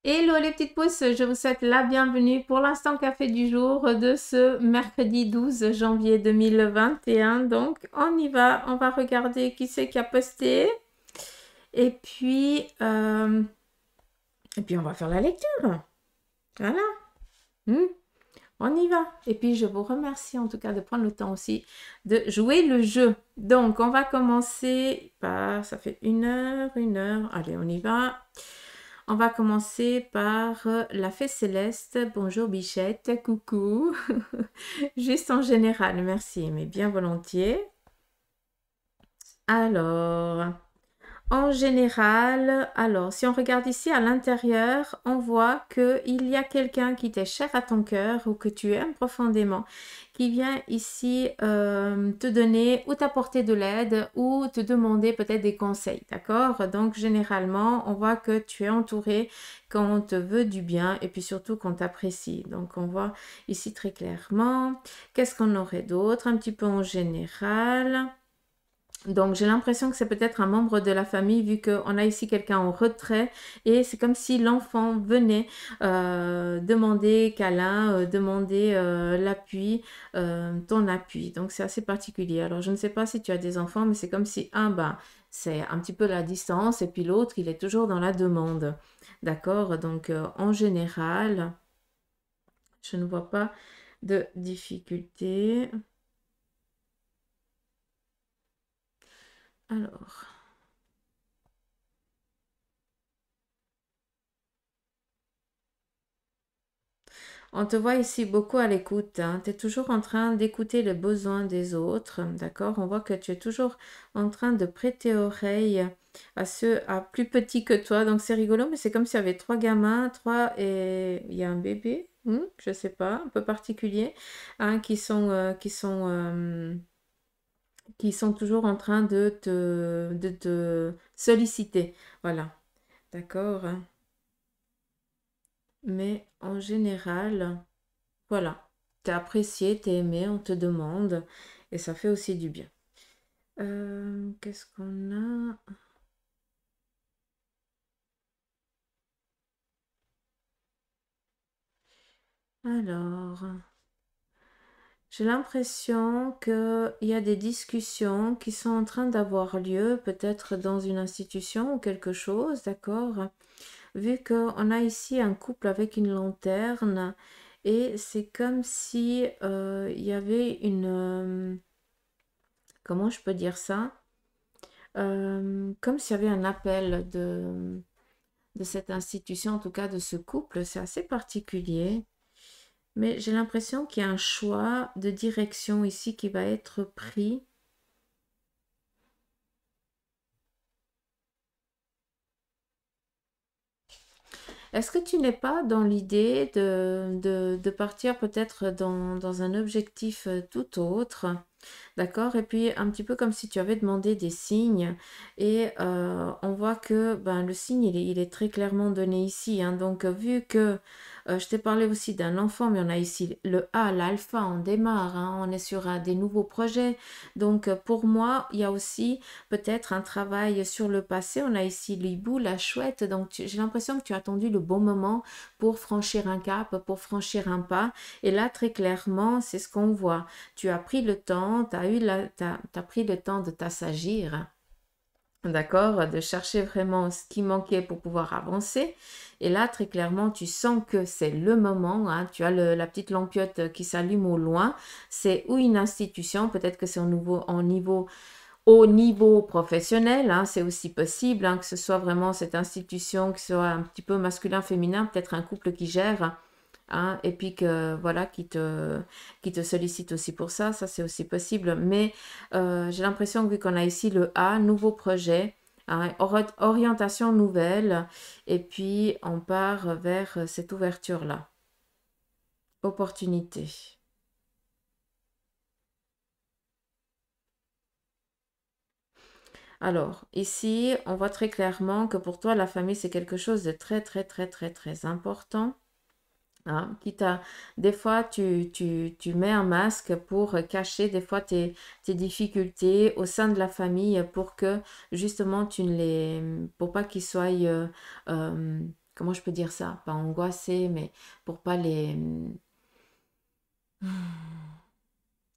Hello les petites pousses, je vous souhaite la bienvenue pour l'instant café du jour de ce mercredi 12 janvier 2021. Donc on y va, on va regarder qui c'est qui a posté et puis, euh, et puis on va faire la lecture. Voilà. Hmm, on y va. Et puis je vous remercie en tout cas de prendre le temps aussi de jouer le jeu. Donc on va commencer par, ça fait une heure. Allez, on y va. On va commencer par la fée céleste. Bonjour Bichette, coucou. Juste en général, merci, mais bien volontiers. Alors, en général, alors si on regarde ici à l'intérieur, on voit qu'il y a quelqu'un qui t'est cher à ton cœur ou que tu aimes profondément, qui vient ici te donner ou t'apporter de l'aide ou te demander peut-être des conseils, d'accord? Donc généralement, on voit que tu es entouré quand on te veut du bien et puis surtout qu'on t'apprécie. Donc on voit ici très clairement. Qu'est-ce qu'on aurait d'autre? Un petit peu en général. Donc, j'ai l'impression que c'est peut-être un membre de la famille vu qu'on a ici quelqu'un en retrait et c'est comme si l'enfant venait demander câlin, demander l'appui, ton appui. Donc, c'est assez particulier. Alors, je ne sais pas si tu as des enfants, mais c'est comme si un, ben, c'est un petit peu la distance et puis l'autre, il est toujours dans la demande. D'accord? Donc, en général, je ne vois pas de difficulté. Alors. On te voit ici beaucoup à l'écoute, hein. Tu es toujours en train d'écouter les besoins des autres, d'accord? On voit que tu es toujours en train de prêter oreille à ceux à plus petits que toi. Donc c'est rigolo, mais c'est comme s'il y avait trois gamins, trois et il y a un bébé, je sais pas, un peu particulier, hein, qui sont toujours en train de te solliciter. Voilà, d'accord? Mais en général. Voilà, t'es apprécié, t'es aimé, on te demande et ça fait aussi du bien. Qu'est-ce qu'on a? Alors, j'ai l'impression qu'il y a des discussions qui sont en train d'avoir lieu, peut-être dans une institution ou quelque chose, d'accord? Vu qu'on a ici un couple avec une lanterne et c'est comme si il y avait comment je peux dire ça? Comme s'il y avait un appel de cette institution, en tout cas de ce couple, c'est assez particulier. Mais j'ai l'impression qu'il y a un choix de direction ici qui va être pris. Est-ce que tu n'es pas dans l'idée de partir peut-être dans un objectif tout autre? D'accord? Et puis un petit peu comme si tu avais demandé des signes et on voit que ben, le signe il est très clairement donné ici, hein. Donc vu que je t'ai parlé aussi d'un enfant, mais on a ici le A, l'alpha, on démarre, hein, on est sur des nouveaux projets. Donc pour moi, il y a aussi peut-être un travail sur le passé. On a ici l'hibou, la chouette. Donc j'ai l'impression que tu as attendu le bon moment pour franchir un cap, pour franchir un pas. Et là, très clairement, c'est ce qu'on voit. Tu as pris le temps, t'as pris le temps de t'assagir, d'accord, de chercher vraiment ce qui manquait pour pouvoir avancer. Et là, très clairement, tu sens que c'est le moment, hein. Tu as la petite lampiote qui s'allume au loin. C'est ou une institution, peut-être que c'est au niveau professionnel, hein, c'est aussi possible, hein, que ce soit vraiment cette institution, que ce soit un petit peu masculin, féminin, peut-être un couple qui gère, hein, et puis que voilà, qui te sollicite aussi pour ça, ça c'est aussi possible. Mais j'ai l'impression que vu qu'on a ici le A, nouveau projet, hein, orientation nouvelle, et puis on part vers cette ouverture-là, opportunité. Alors, ici, on voit très clairement que pour toi, la famille, c'est quelque chose de très, très, très, très, très important. Hein. Des fois, tu mets un masque pour cacher des fois tes difficultés au sein de la famille pour que justement pour pas qu'ils soient, euh, comment je peux dire ça? Pas angoisser, mais pour pas les...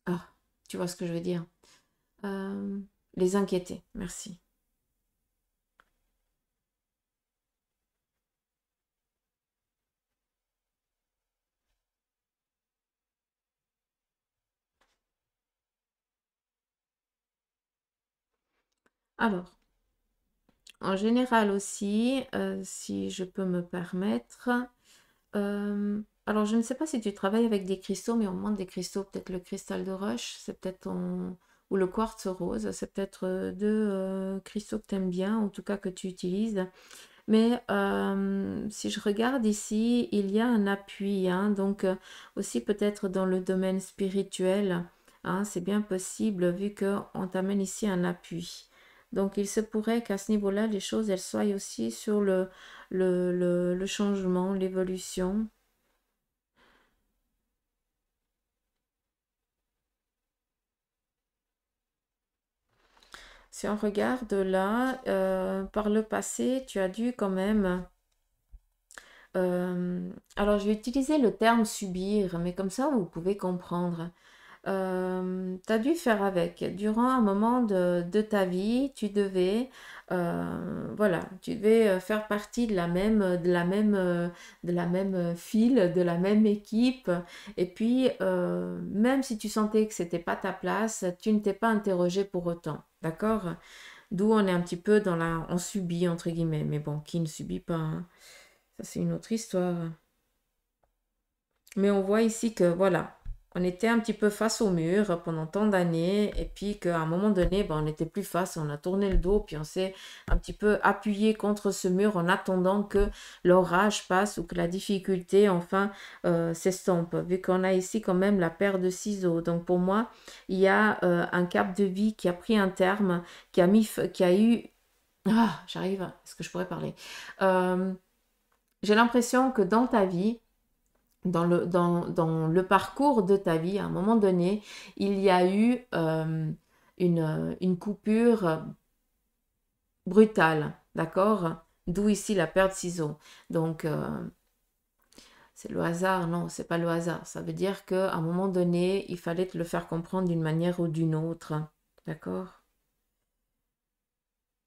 Ah, tu vois ce que je veux dire? Euh, les inquiéter, merci. Alors, en général aussi, si je peux me permettre, alors je ne sais pas si tu travailles avec des cristaux, mais on demande des cristaux, peut-être le cristal de roche, c'est peut-être ton... ou le quartz rose, c'est peut-être deux cristaux que tu aimes bien, en tout cas que tu utilises. Mais si je regarde ici, il y a un appui, hein, donc aussi peut-être dans le domaine spirituel, hein, c'est bien possible vu qu'on t'amène ici un appui. Donc il se pourrait qu'à ce niveau-là, les choses, elles soient aussi sur le changement, l'évolution. Si on regarde là, par le passé, tu as dû quand même... alors je vais utiliser le terme subir, mais comme ça vous pouvez comprendre. Tu as dû faire avec. Durant un moment de ta vie, tu devais, voilà, tu devais faire partie de la même file, de la même équipe. Et puis, même si tu sentais que c'était pas ta place, tu ne t'es pas interrogé pour autant. D'accord? D'où on est un petit peu dans la... On subit, entre guillemets. Mais bon, qui ne subit pas, hein? Ça, c'est une autre histoire. Mais on voit ici que voilà, on était un petit peu face au mur pendant tant d'années et puis qu'à un moment donné, ben, on n'était plus face, on a tourné le dos puis on s'est un petit peu appuyé contre ce mur en attendant que l'orage passe ou que la difficulté enfin s'estompe. Vu qu'on a ici quand même la paire de ciseaux. Donc pour moi, il y a un cap de vie qui a pris un terme, qui a eu... Ah, j'arrive, est-ce que je pourrais parler? Euh, j'ai l'impression que dans ta vie, dans le parcours de ta vie, à un moment donné, il y a eu une coupure brutale, d'accord? D'où ici la paire de ciseaux. Donc, c'est le hasard? Non, c'est pas le hasard. Ça veut dire qu'à un moment donné, il fallait te le faire comprendre d'une manière ou d'une autre, d'accord?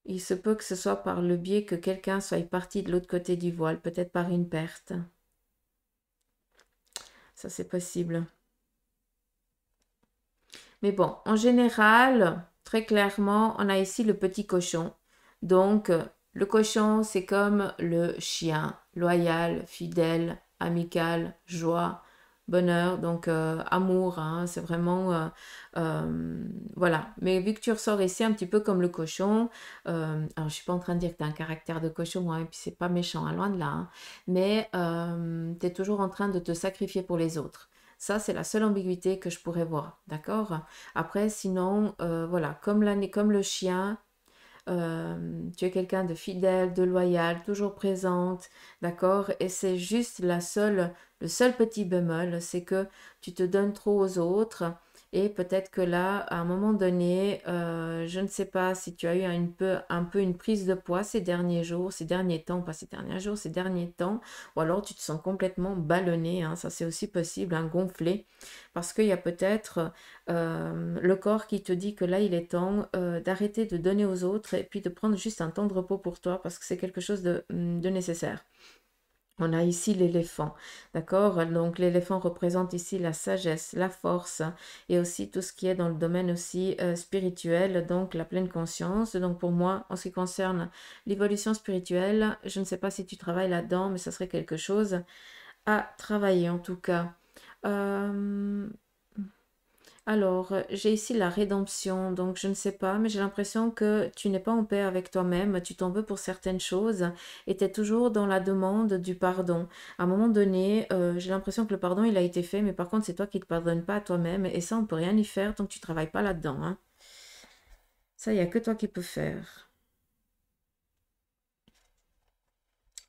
Il se peut que ce soit par le biais que quelqu'un soit parti de l'autre côté du voile, peut-être par une perte. Ça, c'est possible. Mais bon, en général, très clairement, on a ici le petit cochon. Donc, le cochon, c'est comme le chien, loyal, fidèle, amical, joie, bonheur, donc amour, hein, c'est vraiment... voilà. Mais vu que tu ressors ici un petit peu comme le cochon, alors je suis pas en train de dire que tu as un caractère de cochon, hein, et puis c'est pas méchant, hein, loin de là, hein, mais tu es toujours en train de te sacrifier pour les autres. Ça, c'est la seule ambiguïté que je pourrais voir, d'accord? Après, sinon, voilà, comme le chien, tu es quelqu'un de fidèle, de loyal, toujours présente, d'accord? Et c'est juste le seul petit bémol, c'est que tu te donnes trop aux autres. Et peut-être que là, à un moment donné, je ne sais pas si tu as eu un peu une prise de poids ces derniers jours, ces derniers temps, pas ces derniers jours, ces derniers temps, ou alors tu te sens complètement ballonné, hein, ça c'est aussi possible, hein, gonflé, parce qu'il y a peut-être le corps qui te dit que là, il est temps d'arrêter de donner aux autres et puis de prendre juste un temps de repos pour toi parce que c'est quelque chose de nécessaire. On a ici l'éléphant, d'accord? Donc l'éléphant représente ici la sagesse, la force et aussi tout ce qui est dans le domaine aussi spirituel, donc la pleine conscience. Donc pour moi, en ce qui concerne l'évolution spirituelle, je ne sais pas si tu travailles là-dedans, mais ça serait quelque chose à travailler en tout cas. Euh, alors, j'ai ici la rédemption, donc je ne sais pas, mais j'ai l'impression que tu n'es pas en paix avec toi-même, tu t'en veux pour certaines choses et tu es toujours dans la demande du pardon. À un moment donné, j'ai l'impression que le pardon, il a été fait, mais par contre, c'est toi qui ne te pardonnes pas à toi-même et ça, on peut rien y faire tant que tu travailles pas là-dedans, hein. Ça, il n'y a que toi qui peux faire.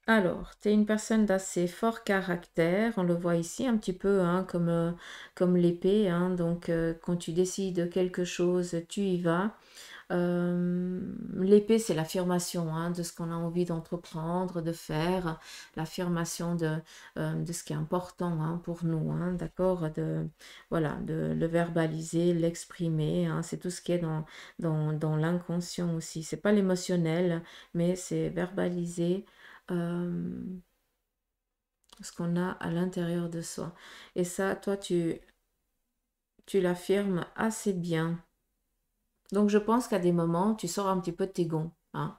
Alors, tu es une personne d'assez fort caractère, on le voit ici un petit peu hein, comme l'épée, hein, donc quand tu décides quelque chose, tu y vas. L'épée, c'est l'affirmation hein, de ce qu'on a envie d'entreprendre, de faire, l'affirmation de ce qui est important hein, pour nous, hein, d'accord, voilà, de le verbaliser, l'exprimer, hein, c'est tout ce qui est dans l'inconscient aussi. C'est pas l'émotionnel, mais c'est verbaliser ce qu'on a à l'intérieur de soi. Et ça, toi, tu l'affirmes assez bien. Donc, je pense qu'à des moments, tu sors un petit peu de tes gonds, hein.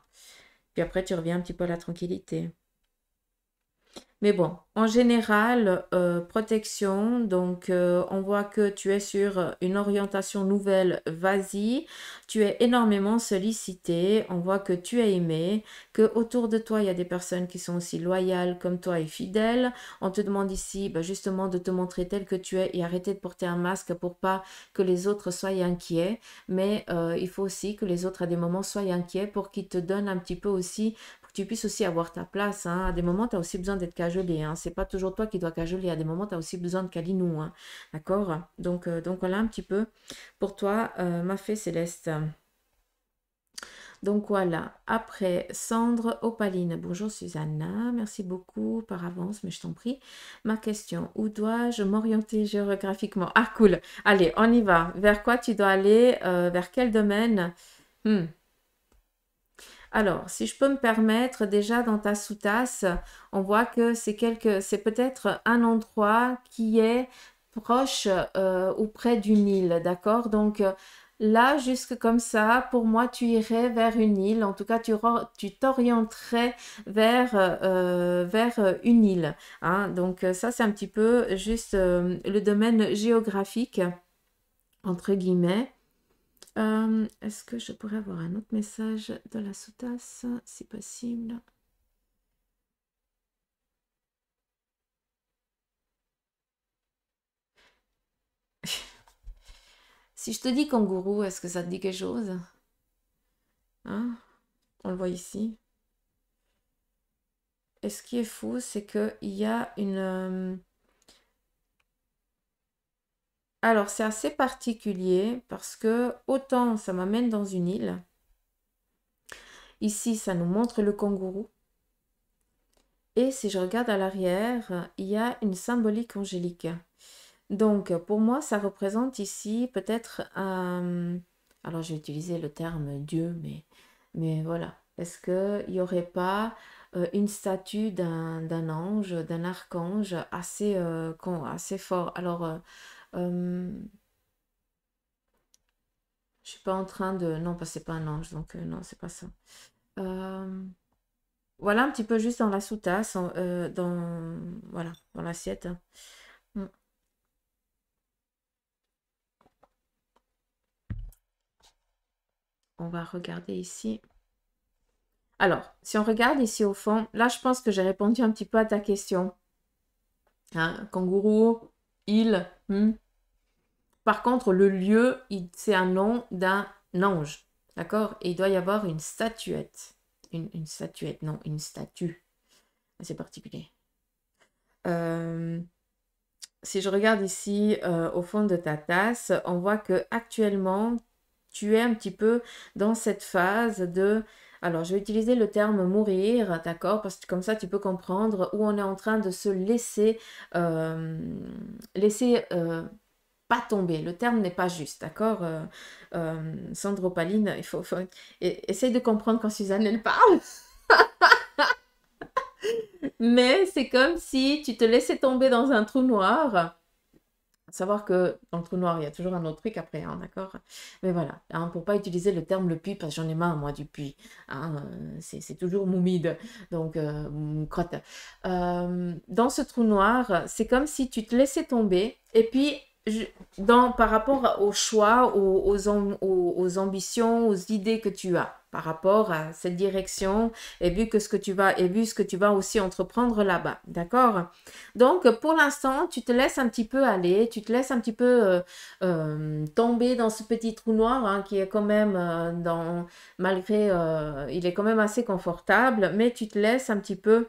Puis après, tu reviens un petit peu à la tranquillité. Mais bon, en général, protection, donc on voit que tu es sur une orientation nouvelle, vas-y, tu es énormément sollicité, on voit que tu es aimé, que autour de toi, il y a des personnes qui sont aussi loyales comme toi et fidèles. On te demande ici bah, justement de te montrer tel que tu es et arrêter de porter un masque pour pas que les autres soient inquiets, mais il faut aussi que les autres à des moments soient inquiets pour qu'ils te donnent un petit peu aussi pour que tu puisses aussi avoir ta place. Hein. À des moments, tu as aussi besoin d'être cajolé. Hein. C'est pas toujours toi qui dois cajoler. À des moments, tu as aussi besoin de câlinou. Hein. D'accord donc voilà un petit peu pour toi, ma fée céleste. Donc voilà, après Sandre Opaline. Bonjour Susanna, merci beaucoup par avance, mais je t'en prie. Ma question, où dois-je m'orienter géographiquement? Ah cool, allez, on y va. Vers quoi tu dois aller? Vers quel domaine? Alors, si je peux me permettre, déjà dans ta sous-tasse, on voit que c'est peut-être un endroit qui est proche ou près d'une île, d'accord? Donc là, jusque comme ça, pour moi, tu irais vers une île. En tout cas, tu t'orienterais vers une île. Hein? Donc ça, c'est un petit peu juste le domaine géographique, entre guillemets. Est-ce que je pourrais avoir un autre message de la sous-tasse, si possible? Si je te dis kangourou, est-ce que ça te dit quelque chose? Hein? On le voit ici. Et ce qui est fou, c'est qu'il y a une... Alors, c'est assez particulier parce que autant ça m'amène dans une île. Ici, ça nous montre le kangourou. Et si je regarde à l'arrière, il y a une symbolique angélique. Donc, pour moi, ça représente ici peut-être un... Alors, je vais utiliser le terme Dieu, mais voilà. Est-ce qu'il n'y aurait pas une statue d'un ange, d'un archange assez fort? Alors, je suis pas en train de... Non, parce que c'est pas un ange, donc non, c'est pas ça. Euh, Voilà un petit peu juste dans la sous-tasse, voilà, dans l'assiette. Mm. On va regarder ici. Alors, si on regarde ici au fond, là, je pense que j'ai répondu un petit peu à ta question. Hein, kangourou, île. Par contre, le lieu, c'est un nom d'un ange. D'accord? Et il doit y avoir une statuette. Une statuette, non, une statue. C'est particulier. Si je regarde ici au fond de ta tasse, on voit que actuellement tu es un petit peu dans cette phase de... Alors, je vais utiliser le terme mourir, d'accord? Parce que comme ça, tu peux comprendre où on est en train de se laisser pas tomber. Le terme n'est pas juste, d'accord? Sandro Paline, essaye de comprendre quand Suzanne, elle parle. Mais c'est comme si tu te laissais tomber dans un trou noir. Savoir que dans le trou noir, il y a toujours un autre truc après, hein, d'accord? Mais voilà, hein, pour pas utiliser le terme le puits, parce que j'en ai marre, moi, du puits. Hein, c'est toujours moumide, donc crotte. Dans ce trou noir, c'est comme si tu te laissais tomber, et puis par rapport au choix, aux ambitions, aux idées que tu as par rapport à cette direction, et vu ce que tu vas aussi entreprendre là-bas, d'accord? Donc, pour l'instant, tu te laisses un petit peu aller, tu te laisses un petit peu tomber dans ce petit trou noir hein, qui est quand même malgré, il est quand même assez confortable, mais tu te laisses un petit peu,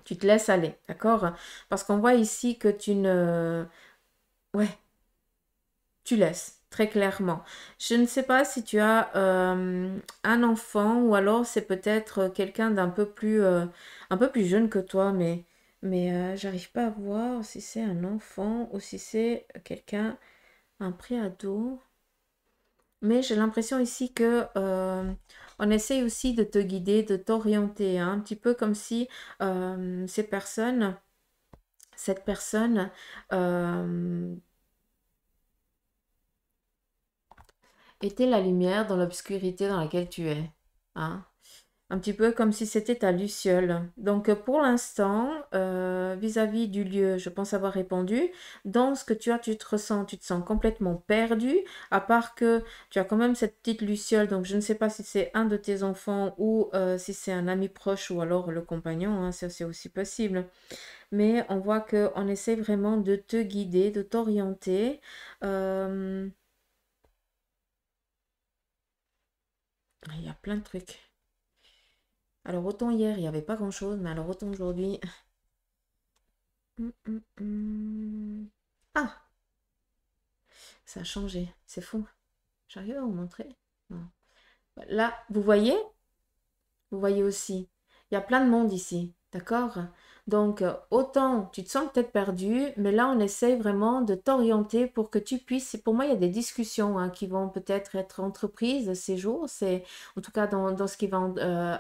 tu te laisses aller, d'accord? Parce qu'on voit ici que tu ne, ouais, tu laisses très clairement. Je ne sais pas si tu as un enfant ou alors c'est peut-être quelqu'un un peu plus jeune que toi, mais j'arrive pas à voir si c'est un enfant ou si c'est quelqu'un, un préado. Mais j'ai l'impression ici que on essaye aussi de te guider, de t'orienter, hein, un petit peu comme si ces personnes, cette personne euh, était la lumière dans l'obscurité dans laquelle tu es. Hein. Un petit peu comme si c'était ta luciole. Donc pour l'instant, vis-à-vis du lieu, je pense avoir répondu. Dans ce que tu as, tu te sens complètement perdu, à part que tu as quand même cette petite luciole. Donc je ne sais pas si c'est un de tes enfants ou si c'est un ami proche ou alors le compagnon, hein, ça c'est aussi possible. Mais on voit qu'on essaie vraiment de te guider, de t'orienter. Euh, il y a plein de trucs. Alors autant hier, il n'y avait pas grand-chose, mais alors autant aujourd'hui. Ah, ça a changé. C'est fou. J'arrive à vous montrer? Non. Là, vous voyez aussi. Il y a plein de monde ici. D'accord? Donc, autant tu te sens peut-être perdu, mais là, on essaye vraiment de t'orienter pour que tu puisses. Pour moi, il y a des discussions hein, qui vont peut-être être entreprises ces jours. C'est en tout cas dans ce qui va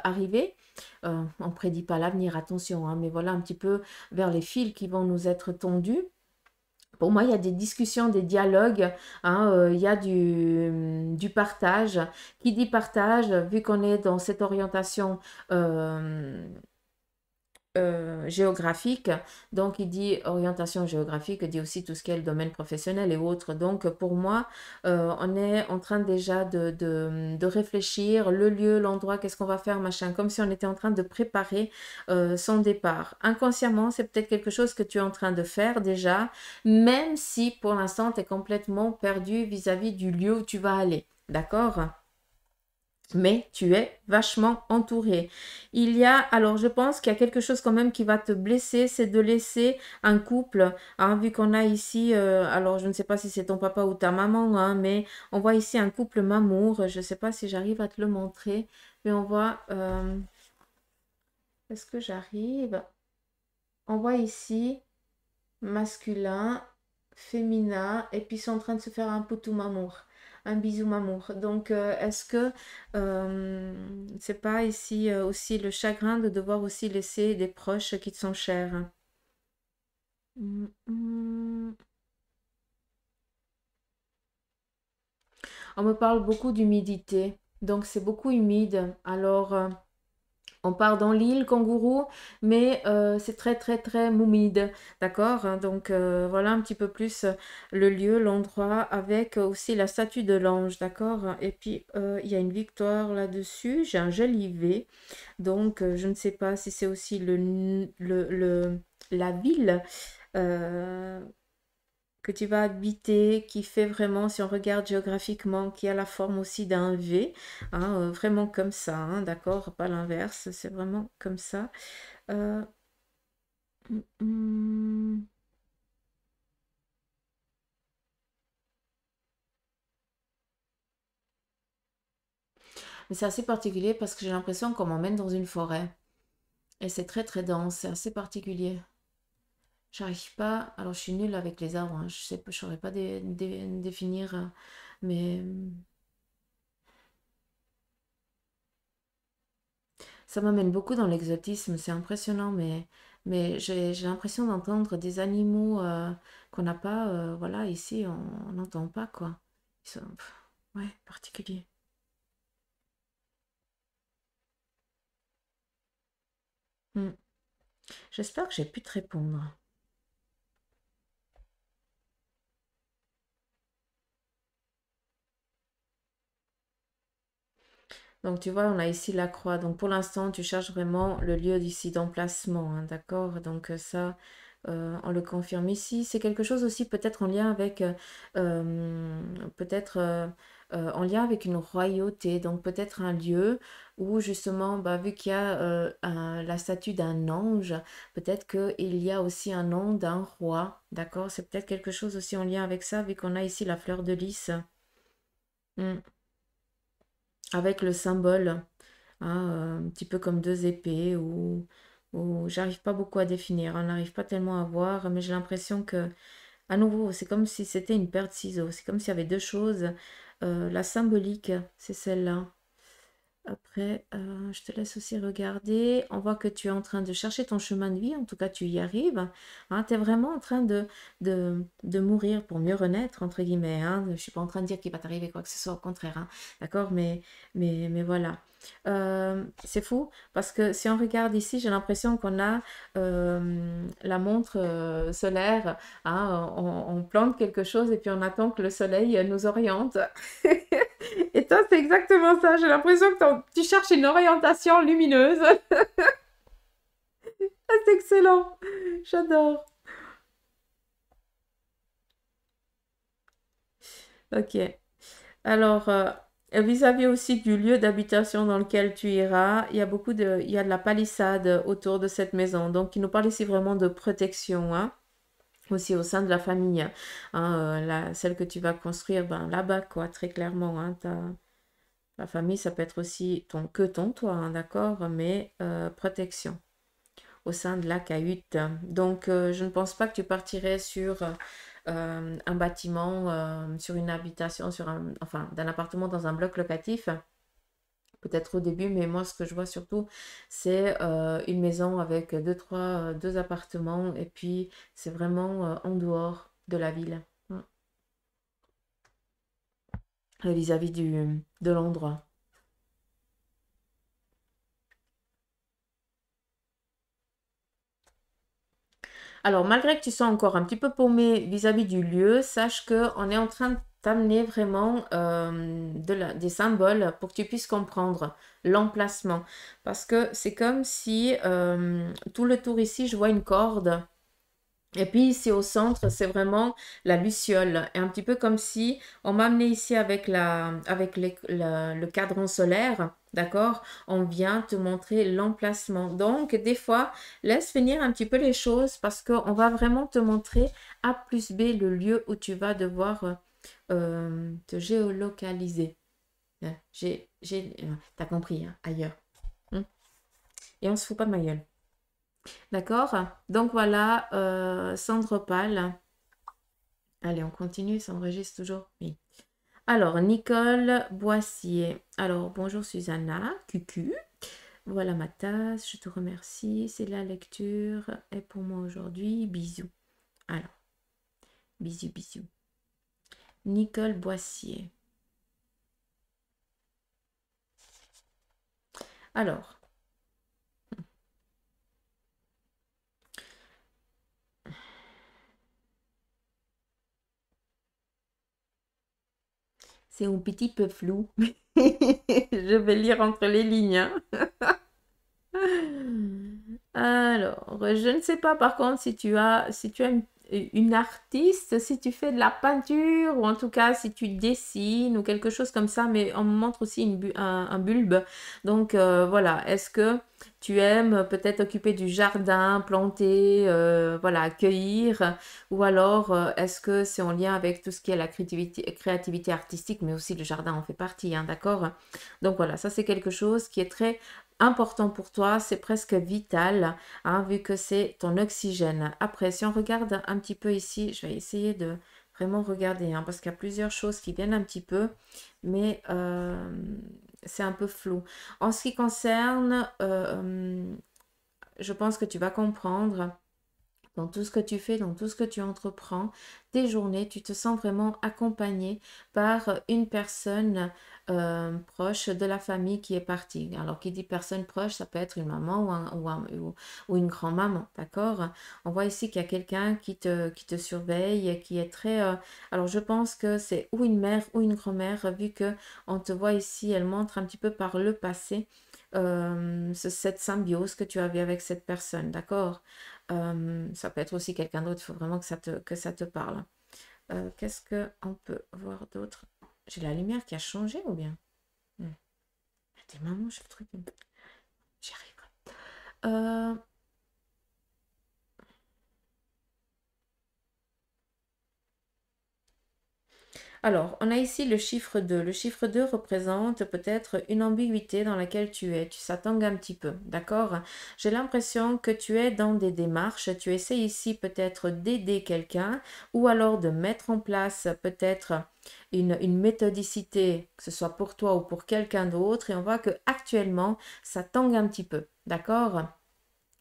arriver. On ne prédit pas l'avenir, attention, hein, mais voilà un petit peu vers les fils qui vont nous être tendus. Pour moi, il y a des discussions, des dialogues, hein, il y a du partage. Qui dit partage, vu qu'on est dans cette orientation géographique, donc il dit orientation géographique, il dit aussi tout ce qui est le domaine professionnel et autres. Donc pour moi, on est en train déjà de réfléchir, le lieu, l'endroit, qu'est-ce qu'on va faire, machin, comme si on était en train de préparer son départ. Inconsciemment, c'est peut-être quelque chose que tu es en train de faire déjà, même si pour l'instant, tu es complètement perdu vis-à-vis du lieu où tu vas aller. D'accord? Mais tu es vachement entouré. Alors je pense qu'il y a quelque chose quand même qui va te blesser, c'est de laisser un couple, hein, vu qu'on a ici, alors je ne sais pas si c'est ton papa ou ta maman, hein, mais on voit ici un couple mamour, je ne sais pas si j'arrive à te le montrer, mais on voit, est-ce que j'arrive? On voit ici masculin, féminin, et puis ils sont en train de se faire un poutou mamour, un bisou mamour. Donc, est-ce que c'est pas ici aussi le chagrin de devoir aussi laisser des proches qui te sont chers? Hum, hum. On me parle beaucoup d'humidité, donc c'est beaucoup humide. Alors, on part dans l'île Kangourou, mais c'est très très très humide, d'accord? Hein. Donc voilà un petit peu plus le lieu, l'endroit, avec aussi la statue de l'ange, d'accord? Et puis il y a une victoire là-dessus, j'ai un joli V, donc je ne sais pas si c'est aussi la ville. euh, que tu vas habiter, qui fait vraiment, si on regarde géographiquement, qui a la forme aussi d'un V, hein, vraiment comme ça, hein, d'accord, pas l'inverse, c'est vraiment comme ça. Euh, hum, hum. Mais c'est assez particulier parce que j'ai l'impression qu'on m'emmène dans une forêt. Et c'est très très dense, c'est assez particulier. J'arrive pas, alors je suis nulle avec les arbres, hein, je sais pas, je saurais pas définir, mais ça m'amène beaucoup dans l'exotisme, c'est impressionnant, mais j'ai l'impression d'entendre des animaux qu'on n'a pas, voilà, ici, on n'entend pas, quoi. Ils sont, ouais, particuliers. Hmm. J'espère que j'ai pu te répondre. Donc, tu vois, on a ici la croix. Donc, pour l'instant, tu cherches vraiment le lieu d'ici d'emplacement, hein, d'accord? Donc, ça, on le confirme ici. C'est quelque chose aussi peut-être en lien avec, peut-être en lien avec une royauté. Donc, peut-être un lieu où, justement, bah, vu qu'il y a la statue d'un ange, peut-être qu'il y a aussi un nom d'un roi, d'accord? C'est peut-être quelque chose aussi en lien avec ça, vu qu'on a ici la fleur de lys. Mm. Avec le symbole, hein, un petit peu comme deux épées, ou j'arrive pas beaucoup à définir, on n'arrive pas tellement à voir, mais j'ai l'impression que, à nouveau, c'est comme si c'était une paire de ciseaux, c'est comme s'il y avait deux choses. La symbolique, c'est celle-là. Après, je te laisse aussi regarder. On voit que tu es en train de chercher ton chemin de vie. En tout cas, tu y arrives. Hein, tu es vraiment en train de mourir pour mieux renaître, entre guillemets. Hein. Je ne suis pas en train de dire qu'il va t'arriver quoi que ce soit, au contraire. Hein. D'accord? Mais voilà. C'est fou parce que si on regarde ici, j'ai l'impression qu'on a la montre solaire. Hein, on plante quelque chose et puis on attend que le soleil nous oriente. Et toi, c'est exactement ça. J'ai l'impression que tu cherches une orientation lumineuse. Ah, c'est excellent. J'adore. Ok. Alors, vis-à-vis aussi du lieu d'habitation dans lequel tu iras, il y a de la palissade autour de cette maison. Donc, il nous parle ici vraiment de protection, hein, aussi au sein de la famille. Hein, celle que tu vas construire, ben, là-bas, quoi, très clairement. Hein, la famille, ça peut être aussi ton toit, hein, d'accord, mais protection au sein de la cahute. Donc, je ne pense pas que tu partirais sur un bâtiment, sur une habitation, enfin, d'un appartement dans un bloc locatif. Peut-être au début, mais moi, ce que je vois surtout, c'est une maison avec deux appartements, et puis c'est vraiment en dehors de la ville, hein, vis-à-vis de l'endroit. Alors, malgré que tu sois encore un petit peu paumé vis-à-vis du lieu, sache que on est en train de t'amener vraiment des symboles pour que tu puisses comprendre l'emplacement. Parce que c'est comme si tout le tour ici, je vois une corde. Et puis ici au centre, c'est vraiment la luciole. Et un petit peu comme si on m'a amené ici avec le cadran solaire, d'accord? On vient te montrer l'emplacement. Donc, des fois, laisse finir un petit peu les choses parce qu'on va vraiment te montrer A plus B, le lieu où tu vas devoir te géolocaliser. T'as compris, hein, ailleurs. Hein. Et on se fout pas de ma gueule. D'accord? Donc voilà, Cendre Pâle. Allez, on continue, ça enregistre toujours. Oui. Alors, Nicole Boissier. Alors, bonjour Susanna, cucu. Voilà ma tasse, je te remercie. C'est la lecture est pour moi aujourd'hui. Bisous. Alors, bisous, bisous. Nicole Boissier. Alors, c'est un petit peu flou. Je vais lire entre les lignes. Hein. Alors, je ne sais pas par contre si tu as une artiste, si tu fais de la peinture ou en tout cas si tu dessines ou quelque chose comme ça, mais on me montre aussi un bulbe. Donc voilà, est-ce que tu aimes peut-être occuper du jardin, planter, voilà, accueillir, ou alors est-ce que c'est en lien avec tout ce qui est la créativité artistique, mais aussi le jardin en fait partie, hein, d'accord? Donc voilà, ça c'est quelque chose qui est très important pour toi, c'est presque vital, hein, vu que c'est ton oxygène. Après, si on regarde un petit peu ici, je vais essayer de vraiment regarder, hein, parce qu'il y a plusieurs choses qui viennent un petit peu, mais c'est un peu flou. En ce qui concerne, je pense que tu vas comprendre dans tout ce que tu fais, dans tout ce que tu entreprends, tes journées, tu te sens vraiment accompagné par une personne proche de la famille qui est partie. Alors, qui dit personne proche, ça peut être une maman ou une grand-maman, d'accord? On voit ici qu'il y a quelqu'un qui te surveille, qui est très... alors, je pense que c'est ou une mère ou une grand-mère, vu que on te voit ici, elle montre un petit peu par le passé cette symbiose que tu avais avec cette personne, d'accord? Ça peut être aussi quelqu'un d'autre, il faut vraiment que ça te parle. Qu'est-ce qu'on peut voir d'autre? J'ai la lumière qui a changé ou bien? Hmm. T'es maman, j'ai le truc. J'y arrive pas. Alors, on a ici le chiffre 2. Le chiffre 2 représente peut-être une ambiguïté dans laquelle tu es. Ça tangue un petit peu, d'accord? J'ai l'impression que tu es dans des démarches. Tu essaies ici peut-être d'aider quelqu'un ou alors de mettre en place peut-être une méthodicité, que ce soit pour toi ou pour quelqu'un d'autre. Et on voit que actuellement, ça tangue un petit peu, d'accord?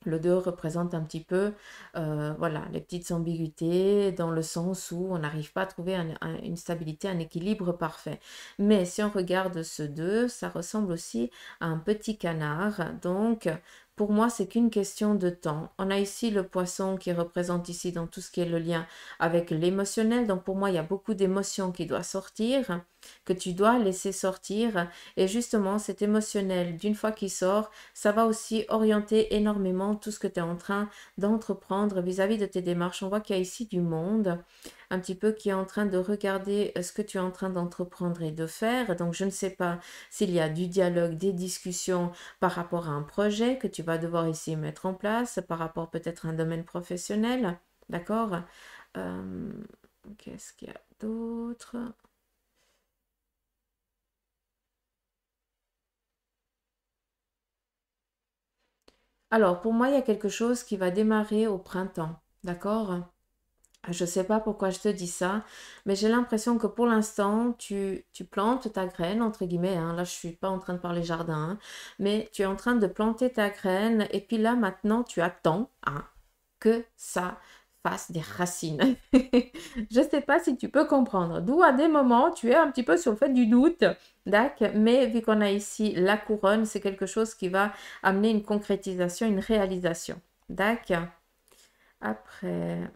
Le 2 représente un petit peu voilà, les petites ambiguïtés dans le sens où on n'arrive pas à trouver une stabilité, un équilibre parfait. Mais si on regarde ce 2, ça ressemble aussi à un petit canard. Donc, pour moi, c'est qu'une question de temps. On a ici le poisson qui représente ici dans tout ce qui est le lien avec l'émotionnel. Donc, pour moi, il y a beaucoup d'émotions qui doivent sortir, que tu dois laisser sortir. Et justement, cet émotionnel, d'une fois qu'il sort, ça va aussi orienter énormément tout ce que tu es en train d'entreprendre vis-à-vis de tes démarches. On voit qu'il y a ici du monde un petit peu qui est en train de regarder ce que tu es en train d'entreprendre et de faire. Donc, je ne sais pas s'il y a du dialogue, des discussions par rapport à un projet que tu vas devoir ici mettre en place, par rapport peut-être à un domaine professionnel. D'accord? Euh, Qu'est-ce qu'il y a d'autre? Alors, pour moi, il y a quelque chose qui va démarrer au printemps. D'accord? Je ne sais pas pourquoi je te dis ça, mais j'ai l'impression que pour l'instant, tu plantes ta graine, entre guillemets, hein. Là, je ne suis pas en train de parler jardin, hein, mais tu es en train de planter ta graine et puis là, maintenant, tu attends hein, que ça fasse des racines. Je ne sais pas si tu peux comprendre. D'où à des moments, tu es un petit peu sur le fait du doute, d'accord, mais vu qu'on a ici la couronne, c'est quelque chose qui va amener une concrétisation, une réalisation. D'accord. Après...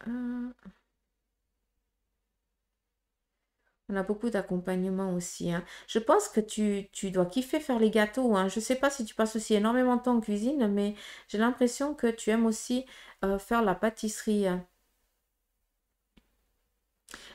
Hum, On a beaucoup d'accompagnement aussi, hein. Je pense que tu dois kiffer faire les gâteaux, hein. Je ne sais pas si tu passes aussi énormément de temps en cuisine, mais j'ai l'impression que tu aimes aussi faire la pâtisserie, hein.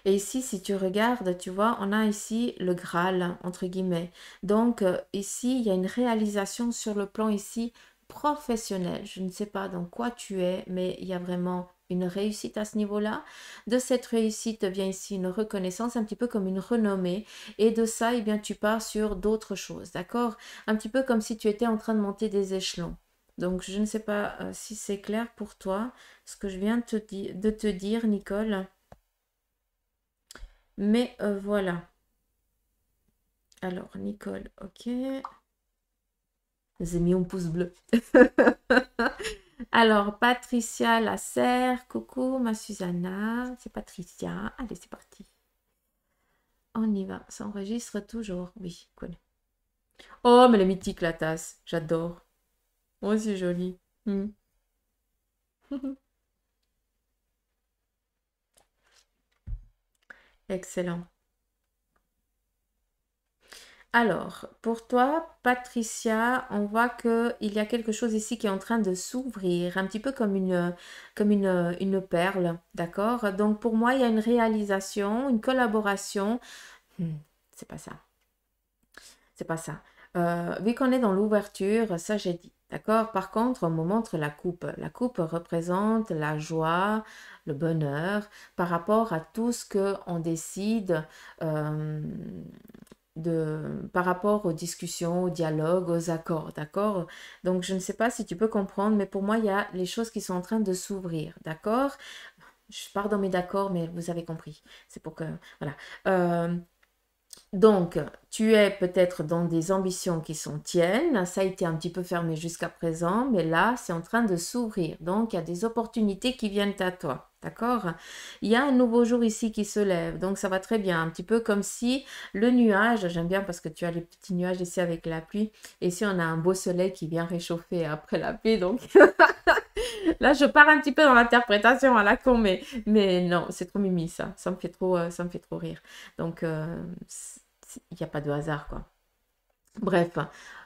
Et ici, si tu regardes, tu vois, on a ici le Graal, entre guillemets. Donc, ici, il y a une réalisation sur le plan ici professionnel. Je ne sais pas dans quoi tu es, mais il y a vraiment une réussite à ce niveau-là. De cette réussite vient ici une reconnaissance, un petit peu comme une renommée. Et de ça, eh bien, tu pars sur d'autres choses, d'accord? Un petit peu comme si tu étais en train de monter des échelons. Donc, je ne sais pas si c'est clair pour toi ce que je viens de te dire, Nicole. Mais voilà. Alors, Nicole, ok. J'ai mis un pouce bleu. Alors, Patricia Lasserre, coucou, ma Susanna, c'est Patricia. Allez, c'est parti. On y va, ça enregistre toujours. Oui, cool. Oh, mais elle est mythique, la tasse. J'adore. Oh, c'est joli. Hmm. Excellent. Alors, pour toi, Patricia, on voit qu'il y a quelque chose ici qui est en train de s'ouvrir, un petit peu comme une perle, d'accord? Donc, pour moi, il y a une réalisation, une collaboration. Hmm, c'est pas ça, c'est pas ça. Vu qu'on est dans l'ouverture, ça j'ai dit, d'accord? Par contre, on me montre la coupe. La coupe représente la joie, le bonheur, par rapport à tout ce que on décide. euh, par rapport aux discussions, aux dialogues, aux accords, d'accord? Donc, je ne sais pas si tu peux comprendre, mais pour moi, il y a les choses qui sont en train de s'ouvrir, d'accord? Je pars dans mes d'accords, mais vous avez compris. C'est pour que, voilà. Donc, tu es peut-être dans des ambitions qui sont tiennes. Ça a été un petit peu fermé jusqu'à présent, mais là, c'est en train de s'ouvrir. Donc, il y a des opportunités qui viennent à toi. D'accord? Il y a un nouveau jour ici qui se lève. Donc, ça va très bien. Un petit peu comme si le nuage, j'aime bien parce que tu as les petits nuages ici avec la pluie. Et ici, on a un beau soleil qui vient réchauffer après la pluie. Donc, là, je pars un petit peu dans l'interprétation à la con, mais non, c'est trop mimi ça. Ça me fait trop rire. Donc, il n'y a pas de hasard, quoi. Bref,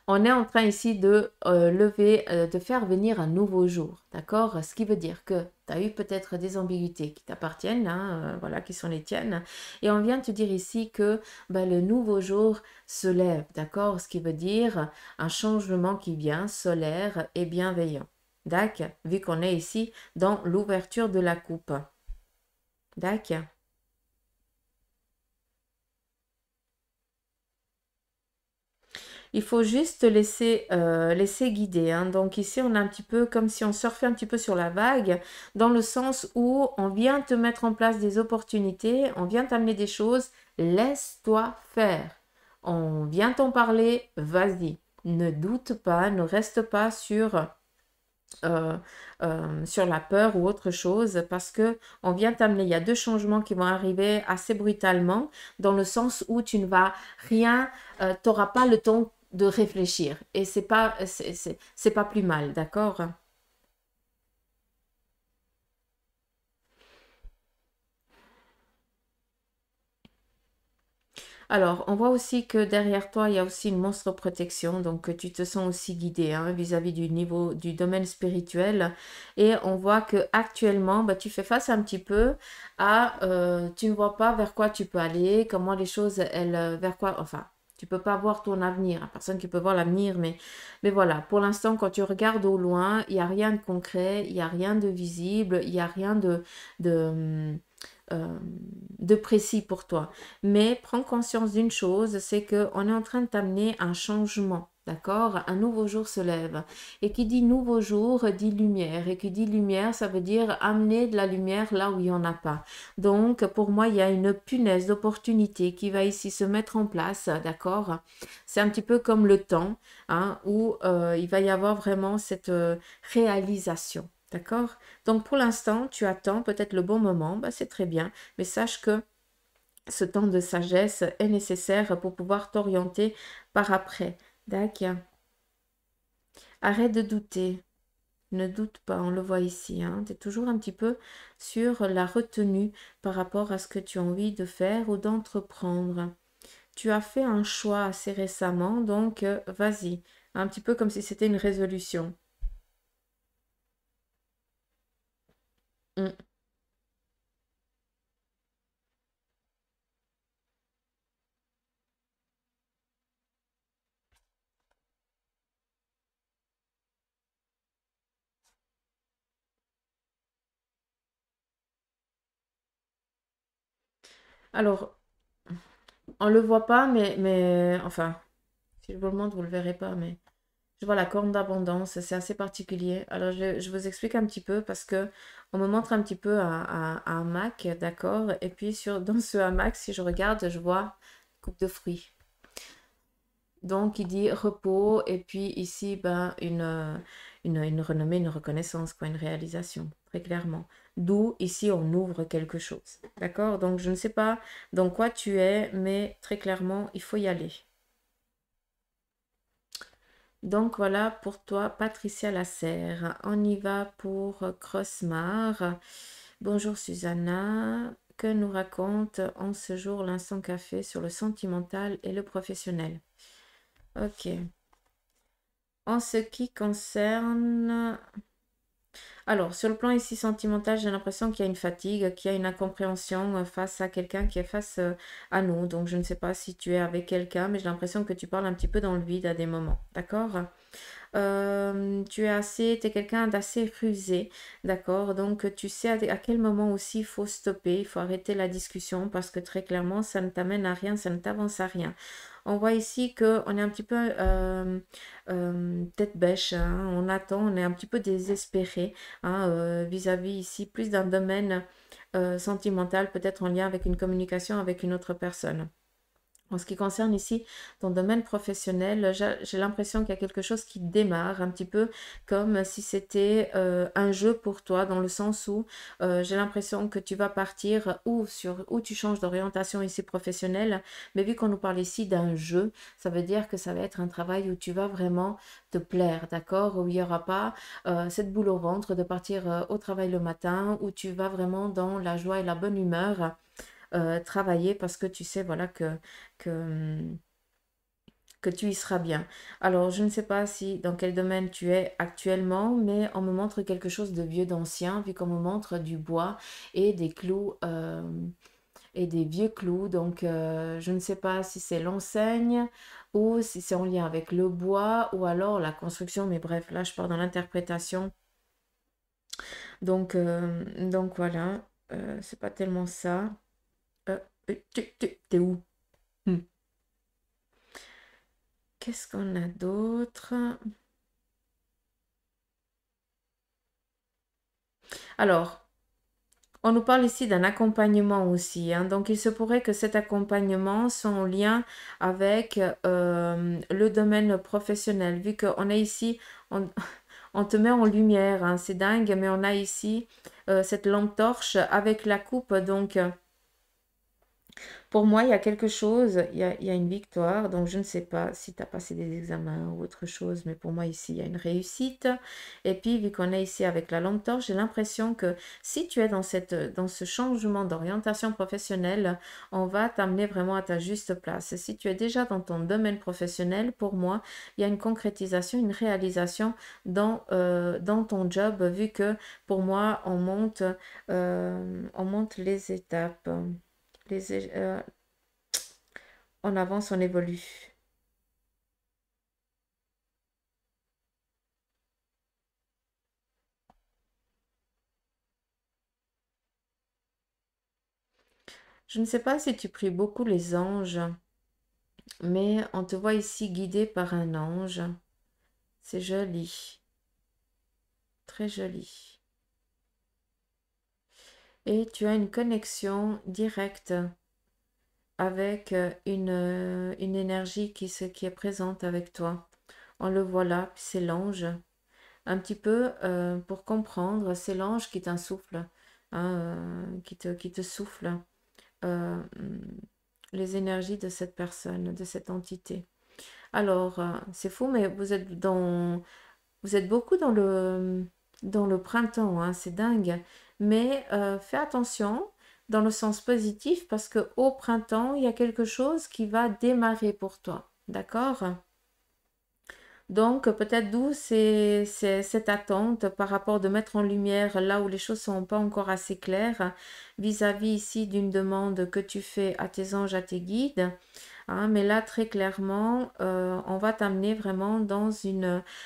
on est en train ici de lever, de faire venir un nouveau jour, d'accord? Ce qui veut dire que tu as eu peut-être des ambiguïtés qui t'appartiennent, hein, voilà, qui sont les tiennes. Et on vient te dire ici que ben, le nouveau jour se lève, d'accord? Ce qui veut dire un changement qui vient, solaire et bienveillant. D'accord, vu qu'on est ici dans l'ouverture de la coupe. D'accord. Il faut juste te laisser guider, hein. Donc ici, on a un petit peu comme si on surfait un petit peu sur la vague, dans le sens où on vient te mettre en place des opportunités, on vient t'amener des choses, laisse-toi faire. On vient t'en parler, vas-y. Ne doute pas, ne reste pas euh, sur la peur ou autre chose parce que on vient t'amener, il y a deux changements qui vont arriver assez brutalement dans le sens où tu ne vas rien, tu n'auras pas le temps de réfléchir et c'est pas plus mal, d'accord? Alors, on voit aussi que derrière toi, il y a aussi une monstre protection, donc tu te sens aussi guidé hein, vis-à-vis du niveau du domaine spirituel. Et on voit que actuellement, bah, tu fais face un petit peu à, tu ne vois pas vers quoi tu peux aller, comment les choses, elles, vers quoi, enfin. Tu peux pas voir ton avenir, hein, personne qui peut voir l'avenir, mais voilà, pour l'instant, quand tu regardes au loin, il n'y a rien de concret, il n'y a rien de visible, il n'y a rien de, euh, de précis pour toi. Mais prends conscience d'une chose, c'est qu'on est en train de t'amener un changement. D'accord? Un nouveau jour se lève. Et qui dit nouveau jour dit lumière. Et qui dit lumière, ça veut dire amener de la lumière là où il n'y en a pas. Donc, pour moi, il y a une punaise d'opportunité qui va ici se mettre en place. D'accord? C'est un petit peu comme le temps, hein, où il va y avoir vraiment cette réalisation. D'accord? Donc, pour l'instant, tu attends peut-être le bon moment. Bah, c'est très bien. Mais sache que ce temps de sagesse est nécessaire pour pouvoir t'orienter par après. D'accord. Arrête de douter. Ne doute pas, on le voit ici. Hein. Tu es toujours un petit peu sur la retenue par rapport à ce que tu as envie de faire ou d'entreprendre. Tu as fait un choix assez récemment, donc vas-y. Un petit peu comme si c'était une résolution. Mm. Alors, on le voit pas, mais enfin, si je vous le montre, vous le verrez pas, mais je vois la corne d'abondance, c'est assez particulier. Alors, je vous explique un petit peu parce que on me montre un petit peu un hamac, d'accord? Et puis, dans ce hamac, si je regarde, je vois coupe de fruits. Donc, il dit repos, et puis ici, ben, une renommée, une reconnaissance, quoi, une réalisation, très clairement. D'où, ici, on ouvre quelque chose. D'accord? Donc, je ne sais pas dans quoi tu es, mais très clairement, il faut y aller. Donc voilà pour toi, Patricia Lasserre. On y va pour Crossmar. Bonjour Susanna. Que nous raconte en ce jour l'instant café sur le sentimental et le professionnel? Ok. En ce qui concerne alors, sur le plan ici sentimental, j'ai l'impression qu'il y a une fatigue, qu'il y a une incompréhension face à quelqu'un qui est face à nous. Donc, je ne sais pas si tu es avec quelqu'un, mais j'ai l'impression que tu parles un petit peu dans le vide à des moments. D'accord? Tu es quelqu'un d'assez rusé, d'accord? Donc, tu sais à quel moment aussi il faut stopper, il faut arrêter la discussion parce que très clairement, ça ne t'amène à rien, ça ne t'avance à rien. On voit ici qu'on est un petit peu tête bêche, hein. On attend, on est un petit peu désespéré hein, vis-à-vis ici plus d'un domaine sentimental, peut-être en lien avec une communication avec une autre personne. En ce qui concerne ici ton domaine professionnel, j'ai l'impression qu'il y a quelque chose qui démarre un petit peu comme si c'était un jeu pour toi, dans le sens où j'ai l'impression que tu vas partir ou tu changes d'orientation ici professionnelle, mais vu qu'on nous parle ici d'un jeu, ça veut dire que ça va être un travail où tu vas vraiment te plaire, d'accord? Où il n'y aura pas cette boule au ventre de partir au travail le matin, où tu vas vraiment dans la joie et la bonne humeur travailler parce que tu sais voilà que, hum, que tu y seras bien. Alors, je ne sais pas si dans quel domaine tu es actuellement, mais on me montre quelque chose de vieux d'ancien, vu qu'on me montre du bois et des clous et des vieux clous. Donc, je ne sais pas si c'est l'enseigne ou si c'est en lien avec le bois ou alors la construction. Mais bref, là, je pars dans l'interprétation Donc voilà, c'est pas tellement ça. T'es où? Hmm. Qu'est-ce qu'on a d'autre? Alors, on nous parle ici d'un accompagnement aussi, hein. Donc, il se pourrait que cet accompagnement soit en lien avec le domaine professionnel, vu qu'on a ici, on, on te met en lumière, hein. C'est dingue, mais on a ici cette lampe torche avec la coupe. Donc, pour moi, il y a quelque chose, il y a une victoire, donc je ne sais pas si tu as passé des examens ou autre chose, mais pour moi ici, il y a une réussite. Et puis, vu qu'on est ici avec la lampe torche, j'ai l'impression que si tu es dans ce changement d'orientation professionnelle, on va t'amener vraiment à ta juste place. Et si tu es déjà dans ton domaine professionnel, pour moi, il y a une concrétisation, une réalisation dans ton job, vu que pour moi, on monte les étapes. On avance, on évolue. Je ne sais pas si tu pries beaucoup les anges, mais on te voit ici guidé par un ange. C'est joli, très joli. Et tu as une connexion directe avec une énergie qui est présente avec toi. On le voit là, c'est l'ange. Un petit peu pour comprendre, c'est l'ange qui t'insuffle, hein, qui te souffle euh, les énergies de cette personne, de cette entité. Alors, c'est fou, mais vous êtes beaucoup dans le printemps, hein, c'est dingue. Mais fais attention dans le sens positif parce que au printemps, il y a quelque chose qui va démarrer pour toi. D'accord? Donc, peut-être d'où c'est cette attente par rapport de mettre en lumière là où les choses sont pas encore assez claires vis-à-vis ici d'une demande que tu fais à tes anges, à tes guides. Hein, mais là, très clairement, on va t'amener vraiment dans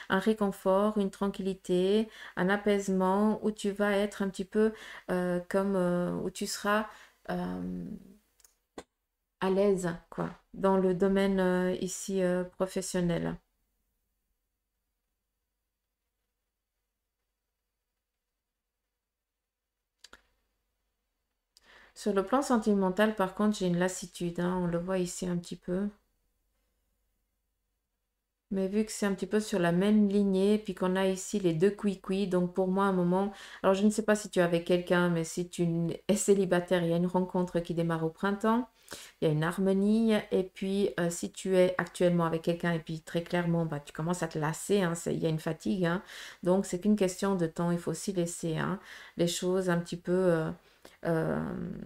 un réconfort, une tranquillité, un apaisement où tu vas être un petit peu où tu seras à l'aise, quoi, dans le domaine ici professionnel. Sur le plan sentimental, par contre, j'ai une lassitude, hein, on le voit ici un petit peu. Mais vu que c'est un petit peu sur la même lignée, puis qu'on a ici les deux couicouis, donc pour moi, à un moment, alors je ne sais pas si tu es avec quelqu'un, mais si tu es célibataire, il y a une rencontre qui démarre au printemps, il y a une harmonie, et puis si tu es actuellement avec quelqu'un, et puis très clairement, bah, tu commences à te lasser, hein, il y a une fatigue, hein, donc c'est qu'une question de temps, il faut aussi laisser hein, les choses un petit peu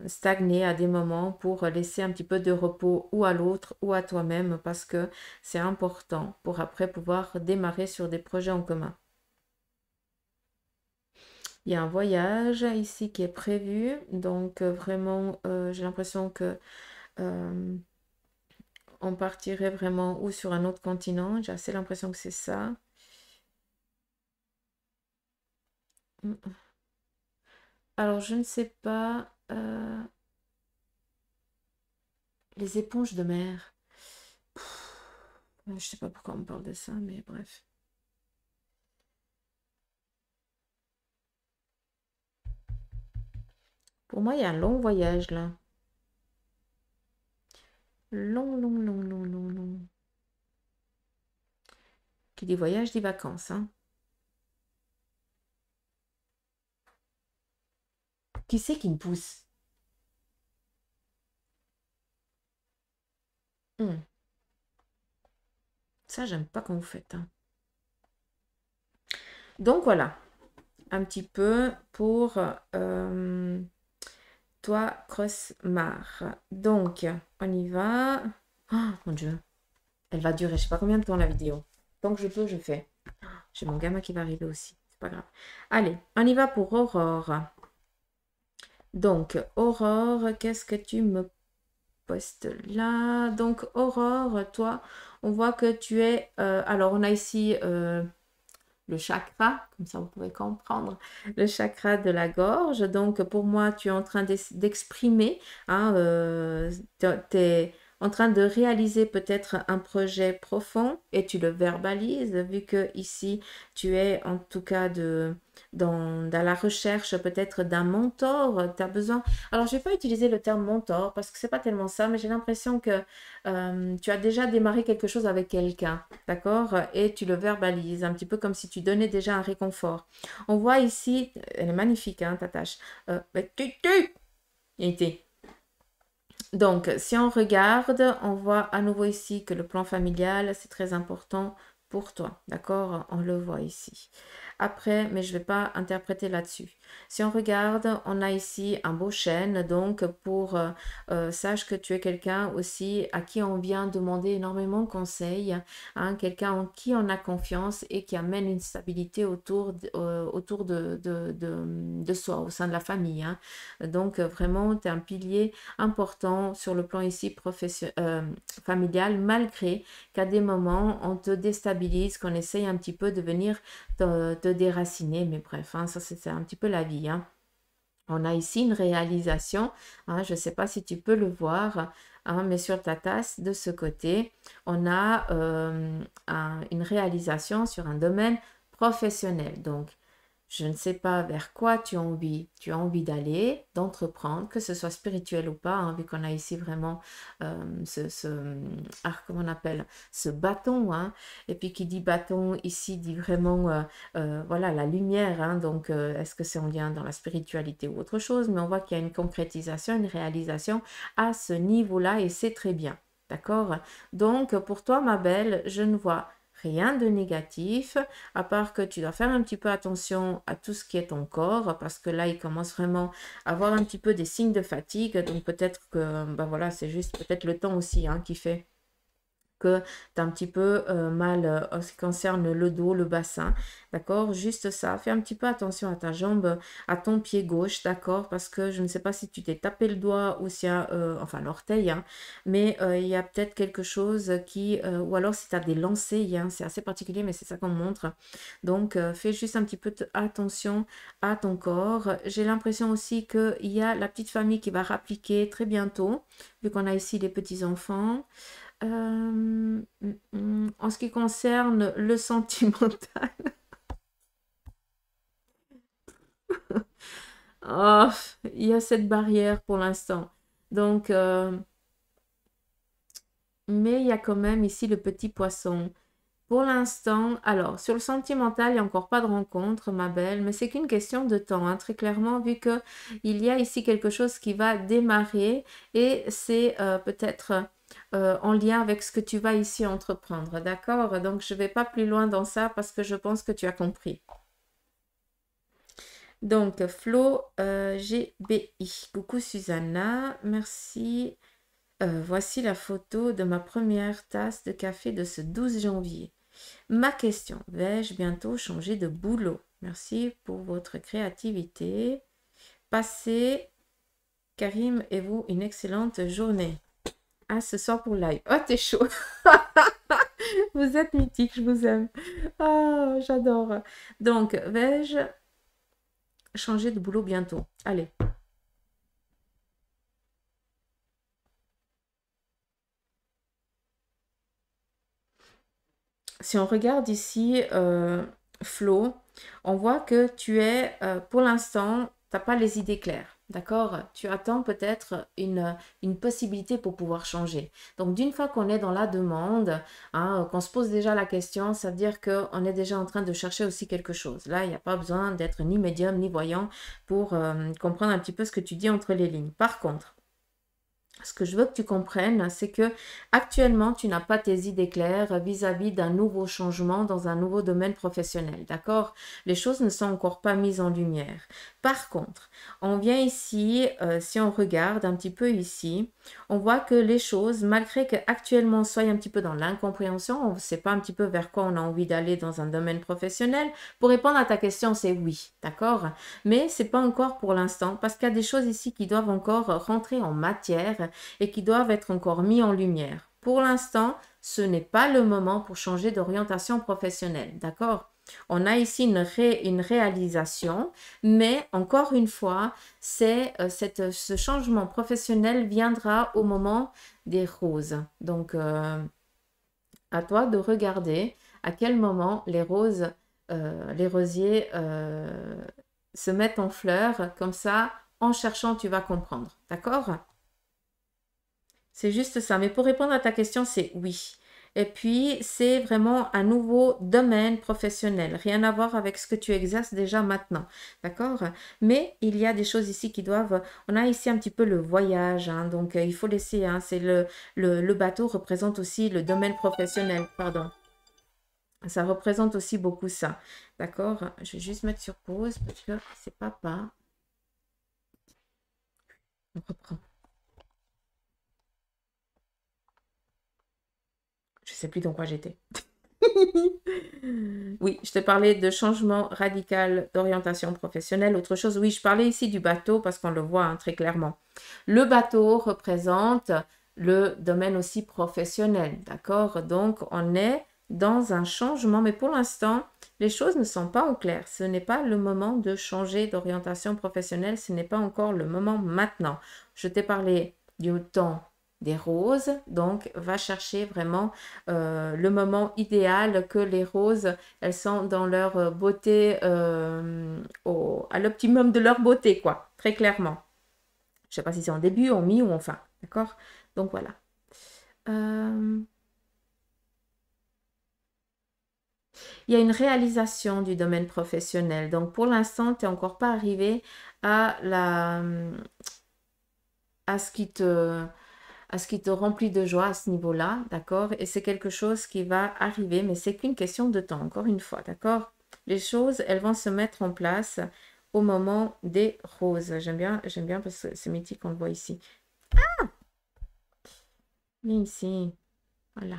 stagner à des moments pour laisser un petit peu de repos ou à l'autre ou à toi-même parce que c'est important pour après pouvoir démarrer sur des projets en commun. Il y a un voyage ici qui est prévu, donc vraiment j'ai l'impression que euh, on partirait vraiment ou sur un autre continent, j'ai assez l'impression que c'est ça. Mm. Alors je ne sais pas, les éponges de mer. Je sais pas pourquoi on me parle de ça, mais bref. Pour moi, il y a un long voyage là. Long, long, long, long, long, long. Qui dit voyage dit vacances, hein. Qui c'est qui me pousse? Hmm. Ça, j'aime pas quand vous faites, hein. Donc voilà, un petit peu pour toi, Crossmar. Donc, on y va. Oh mon Dieu, elle va durer, je sais pas combien de temps la vidéo. Tant que je peux, je fais. J'ai mon gamin qui va arriver aussi, c'est pas grave. Allez, on y va pour Aurore. Donc, Aurore, qu'est-ce que tu me postes là? Donc, Aurore, toi, on voit que tu es... alors, on a ici le chakra, comme ça vous pouvez comprendre, le chakra de la gorge. Donc pour moi, tu es en train d'exprimer, hein, tu es en train de réaliser peut-être un projet profond et tu le verbalises, vu que ici tu es en tout cas dans la recherche peut-être d'un mentor. Tu as besoin. Alors, je ne vais pas utiliser le terme mentor parce que c'est pas tellement ça, mais j'ai l'impression que tu as déjà démarré quelque chose avec quelqu'un, d'accord? Et tu le verbalises, un petit peu comme si tu donnais déjà un réconfort. On voit ici, elle est magnifique, hein, ta tâche. Mais été. Donc, si on regarde, on voit à nouveau ici que le plan familial, c'est très important pour toi, d'accord? On le voit ici. Après, mais je ne vais pas interpréter là-dessus. Si on regarde, on a ici un beau chêne, donc sache que tu es quelqu'un aussi à qui on vient demander énormément de conseils, hein, quelqu'un en qui on a confiance et qui amène une stabilité autour de soi, au sein de la famille, hein. Donc, vraiment, tu es un pilier important sur le plan ici familial, malgré qu'à des moments, on te déstabilise, qu'on essaye un petit peu de venir te déraciner, mais bref, hein, ça c'est un petit peu la vie, hein. On a ici une réalisation, hein, je ne sais pas si tu peux le voir, hein, mais sur ta tasse de ce côté, on a une réalisation sur un domaine professionnel. Donc, je ne sais pas vers quoi tu as envie. Tu as envie d'aller, d'entreprendre, que ce soit spirituel ou pas, hein, vu qu'on a ici vraiment comment on appelle, ce bâton, hein. Et puis qui dit bâton ici dit vraiment, voilà, la lumière, hein. Donc, est-ce que c'est en lien dans la spiritualité ou autre chose? Mais on voit qu'il y a une concrétisation, une réalisation à ce niveau-là et c'est très bien. D'accord? Donc, pour toi, ma belle, je ne vois rien de négatif, à part que tu dois faire un petit peu attention à tout ce qui est ton corps, parce que là, il commence vraiment à avoir un petit peu des signes de fatigue, donc peut-être que, ben voilà, c'est juste peut-être le temps aussi, hein, qui fait que tu as un petit peu mal en ce qui concerne le dos, le bassin, d'accord? Juste ça, fais un petit peu attention à ta jambe, à ton pied gauche, d'accord? Parce que je ne sais pas si tu t'es tapé le doigt ou si y a, enfin l'orteil, hein, mais il y a peut-être quelque chose qui, ou alors si tu as des lancers, hein, c'est assez particulier, mais c'est ça qu'on montre. Donc, fais juste un petit peu attention à ton corps. J'ai l'impression aussi qu'il y a la petite famille qui va rappliquer très bientôt, vu qu'on a ici les petits-enfants. En ce qui concerne le sentimental, oh, il y a cette barrière pour l'instant. Donc, mais il y a quand même ici le petit poisson. Pour l'instant, alors, sur le sentimental, il n'y a encore pas de rencontre, ma belle, mais c'est qu'une question de temps, hein, très clairement, vu que il y a ici quelque chose qui va démarrer et c'est peut-être en lien avec ce que tu vas ici entreprendre, d'accord? Donc, je ne vais pas plus loin dans ça parce que je pense que tu as compris. Donc, Flo GBI. Coucou Susanna, merci. Voici la photo de ma première tasse de café de ce 12 janvier. Ma question, vais-je bientôt changer de boulot? Merci pour votre créativité. Passez, Karim et vous, une excellente journée. Ah, ce soir pour live. Oh, t'es chaud. Vous êtes mythique, je vous aime. Oh, j'adore. Donc, vais-je changer de boulot bientôt? Allez. Si on regarde ici, Flo, on voit que tu es, pour l'instant, tu n'as pas les idées claires. D'accord? Tu attends peut-être une possibilité pour pouvoir changer. Donc, d'une fois qu'on est dans la demande, hein, qu'on se pose déjà la question, ça veut dire qu'on est déjà en train de chercher aussi quelque chose. Là, il n'y a pas besoin d'être ni médium ni voyant pour comprendre un petit peu ce que tu dis entre les lignes. Par contre, ce que je veux que tu comprennes, c'est que actuellement, tu n'as pas tes idées claires vis-à-vis d'un nouveau changement dans un nouveau domaine professionnel. D'accord? Les choses ne sont encore pas mises en lumière. Par contre, on vient ici, si on regarde un petit peu ici, on voit que les choses, malgré qu'actuellement on soit un petit peu dans l'incompréhension, on ne sait pas un petit peu vers quoi on a envie d'aller dans un domaine professionnel, pour répondre à ta question, c'est oui. D'accord? Mais ce n'est pas encore pour l'instant, parce qu'il y a des choses ici qui doivent encore rentrer en matière et qui doivent être encore mis en lumière. Pour l'instant, ce n'est pas le moment pour changer d'orientation professionnelle, d'accord? On a ici une réalisation, mais encore une fois, ce changement professionnel viendra au moment des roses. Donc, à toi de regarder à quel moment les roses, les rosiers se mettent en fleurs. Comme ça, en cherchant, tu vas comprendre. D'accord? C'est juste ça. Mais pour répondre à ta question, c'est oui. Et puis, c'est vraiment un nouveau domaine professionnel. Rien à voir avec ce que tu exerces déjà maintenant. D'accord? Mais il y a des choses ici qui doivent... On a ici un petit peu le voyage. Hein, donc, il faut laisser... Hein, c'est le bateau représente aussi le domaine professionnel. Pardon. Ça représente aussi beaucoup ça. D'accord? Je vais juste mettre sur pause parce que c'est papa. On reprend. Je sais plus dans quoi j'étais. Oui, je te parlais de changement radical d'orientation professionnelle. Autre chose, oui, je parlais ici du bateau parce qu'on le voit hein, très clairement. Le bateau représente le domaine aussi professionnel, d'accord? Donc, on est dans un changement, mais pour l'instant, les choses ne sont pas au clair. Ce n'est pas le moment de changer d'orientation professionnelle, ce n'est pas encore le moment maintenant. Je t'ai parlé du temps des roses, donc va chercher vraiment le moment idéal que les roses, elles sont dans leur beauté, à l'optimum de leur beauté, quoi, très clairement. Je sais pas si c'est en début, en mi ou en fin, d'accord? Donc voilà. Il y a une réalisation du domaine professionnel. Donc pour l'instant, tu n'es encore pas arrivé à à ce qui te à ce qui te remplit de joie à ce niveau-là, d'accord? Et c'est quelque chose qui va arriver, mais c'est qu'une question de temps, encore une fois, d'accord? Les choses, elles vont se mettre en place au moment des roses. J'aime bien parce que c'est mythique, on le voit ici. Viens ici, voilà.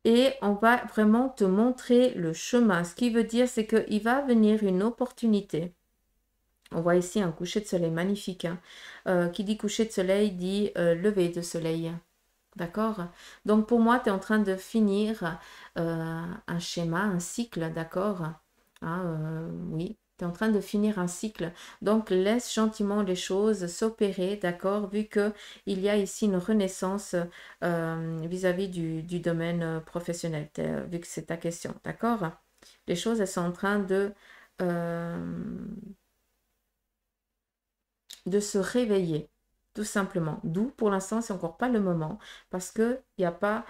Et on va vraiment te montrer le chemin. Ce qui veut dire, c'est qu'il va venir une opportunité. On voit ici un coucher de soleil magnifique. Hein. Qui dit coucher de soleil dit lever de soleil. D'accord? Donc pour moi, tu es en train de finir un schéma, un cycle, d'accord? Hein, oui, tu es en train de finir un cycle. Donc laisse gentiment les choses s'opérer, d'accord? Vu qu'il y a ici une renaissance vis-à-vis du domaine professionnel, vu que c'est ta question, d'accord? Les choses, elles sont en train de se réveiller, tout simplement. D'où, pour l'instant, c'est encore pas le moment, parce que il y a pas,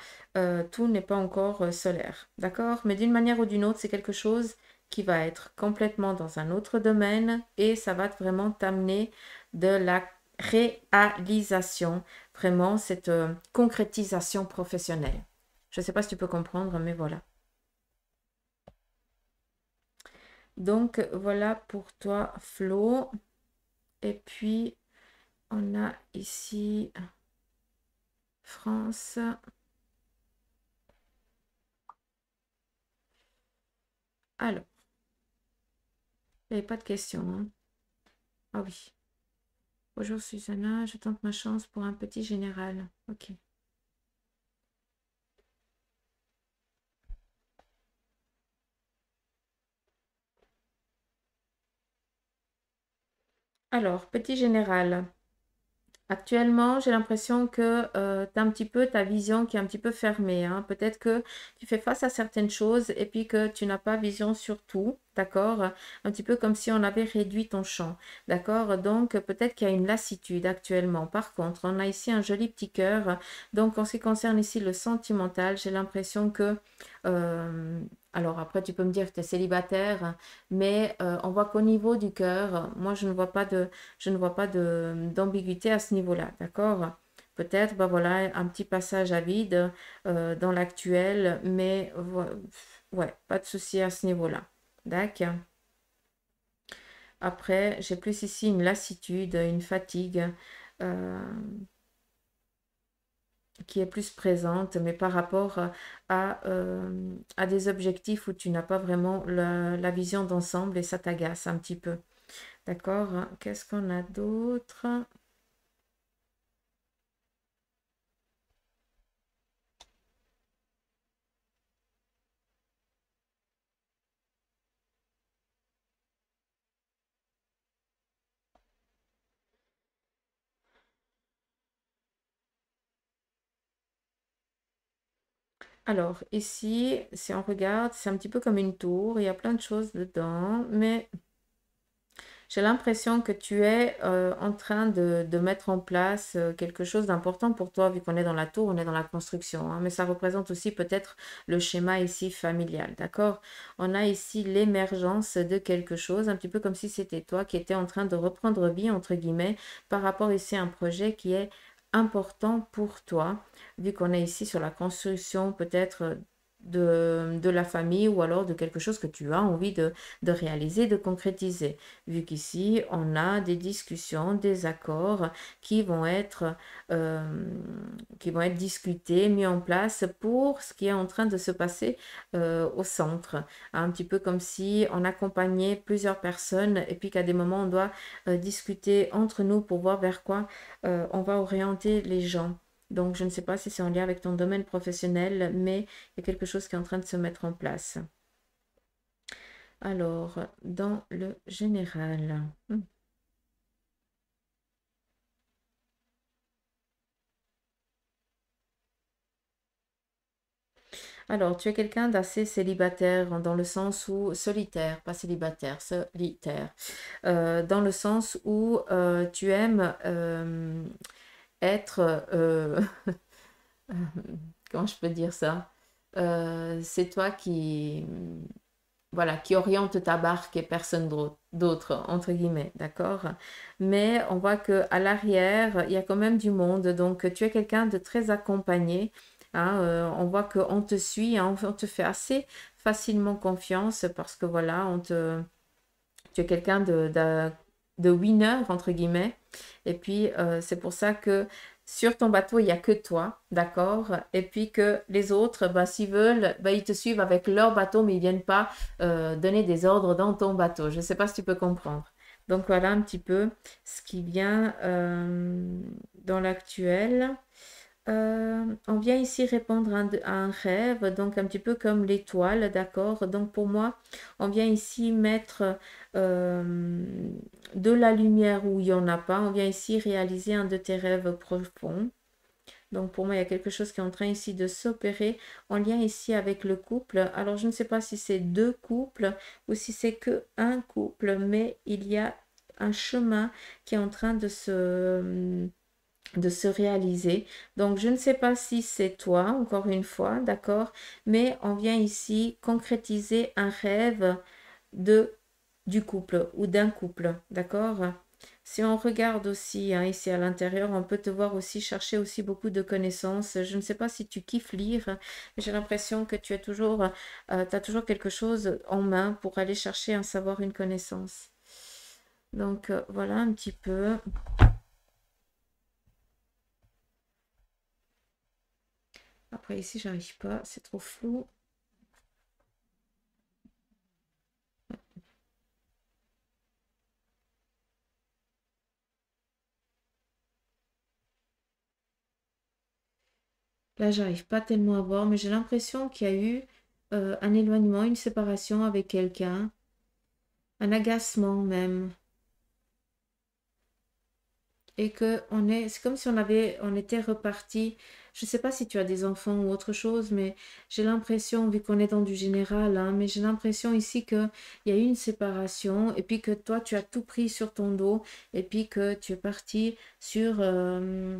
tout n'est pas encore solaire, d'accord? Mais d'une manière ou d'une autre, c'est quelque chose qui va être complètement dans un autre domaine et ça va vraiment t'amener de la réalisation, vraiment cette concrétisation professionnelle. Je ne sais pas si tu peux comprendre, mais voilà. Donc, voilà pour toi, Flo. Et puis, on a ici France. Alors, il n'y avait pas de question. Hein. Ah oui. Bonjour Susanna, je tente ma chance pour un petit général. Ok. Alors, petit général. Actuellement, j'ai l'impression que tu as un petit peu ta vision qui est un petit peu fermée. Hein. Peut-être que tu fais face à certaines choses et puis que tu n'as pas vision sur tout, d'accord? Un petit peu comme si on avait réduit ton champ, d'accord? Donc, peut-être qu'il y a une lassitude actuellement. Par contre, on a ici un joli petit cœur. Donc, en ce qui concerne ici le sentimental, j'ai l'impression que... alors après, tu peux me dire que tu es célibataire, mais on voit qu'au niveau du cœur, moi, je ne vois pas d'ambiguïté à ce niveau-là, d'accord? Peut-être, bah voilà, un petit passage à vide dans l'actuel, mais ouais, pas de souci à ce niveau-là. D'accord? Après, j'ai plus ici une lassitude, une fatigue euh, qui est plus présente, mais par rapport à des objectifs où tu n'as pas vraiment la vision d'ensemble et ça t'agace un petit peu. D'accord? Qu'est-ce qu'on a d'autre? Alors, ici, si on regarde, c'est un petit peu comme une tour. Il y a plein de choses dedans, mais j'ai l'impression que tu es en train de mettre en place quelque chose d'important pour toi, vu qu'on est dans la tour, on est dans la construction, hein, mais ça représente aussi peut-être le schéma ici familial, d'accord? On a ici l'émergence de quelque chose, un petit peu comme si c'était toi qui étais en train de reprendre vie, entre guillemets, par rapport ici à un projet qui est important pour toi, vu qu'on est ici sur la construction peut-être de la famille ou alors de quelque chose que tu as envie de réaliser, de concrétiser vu qu'ici, on a des discussions, des accords euh, qui vont être discutés, mis en place pour ce qui est en train de se passer au centre. Un petit peu comme si on accompagnait plusieurs personnes et puis qu'à des moments, on doit discuter entre nous pour voir vers quoi on va orienter les gens. Donc, je ne sais pas si c'est en lien avec ton domaine professionnel, mais il y a quelque chose qui est en train de se mettre en place. Alors, dans le général. Alors, tu es quelqu'un d'assez célibataire dans le sens où solitaire, pas célibataire, solitaire, dans le sens où tu aimes être, comment je peux dire ça? C'est toi qui, voilà, qui oriente ta barque et personne d'autre, entre guillemets, d'accord? Mais on voit que à l'arrière, il y a quand même du monde, donc tu es quelqu'un de très accompagné, hein, on voit qu'on te suit, hein, on te fait assez facilement confiance parce que voilà, tu es quelqu'un de winner, entre guillemets. Et puis, c'est pour ça que sur ton bateau, il n'y a que toi, d'accord? Et puis que les autres, bah, s'ils veulent, bah, ils te suivent avec leur bateau, mais ils ne viennent pas donner des ordres dans ton bateau. Je ne sais pas si tu peux comprendre. Donc voilà un petit peu ce qui vient dans l'actuel. On vient ici répondre à un rêve, donc un petit peu comme l'étoile, d'accord? Donc pour moi, on vient ici mettre de la lumière où il n'y en a pas. On vient ici réaliser un de tes rêves profonds. Donc pour moi, il y a quelque chose qui est en train ici de s'opérer en lien ici avec le couple. Alors je ne sais pas si c'est deux couples ou si c'est que un couple, mais il y a un chemin qui est en train de se réaliser. Donc, je ne sais pas si c'est toi, encore une fois, d'accord, mais on vient ici concrétiser un rêve de, du couple ou d'un couple, d'accord? Si on regarde aussi hein, ici à l'intérieur, on peut te voir aussi chercher aussi beaucoup de connaissances. Je ne sais pas si tu kiffes lire, mais j'ai l'impression que tu as toujours quelque chose en main pour aller chercher un savoir, une connaissance. Donc, voilà un petit peu. Après, ici, j'arrive pas, c'est trop flou. Là, j'arrive pas tellement à voir, mais j'ai l'impression qu'il y a eu un éloignement, une séparation avec quelqu'un, un agacement même. Et que c'est comme si on était reparti. Je ne sais pas si tu as des enfants ou autre chose, mais j'ai l'impression, vu qu'on est dans du général, hein, mais j'ai l'impression ici qu'il y a eu une séparation et puis que toi, tu as tout pris sur ton dos et puis que tu es parti sur,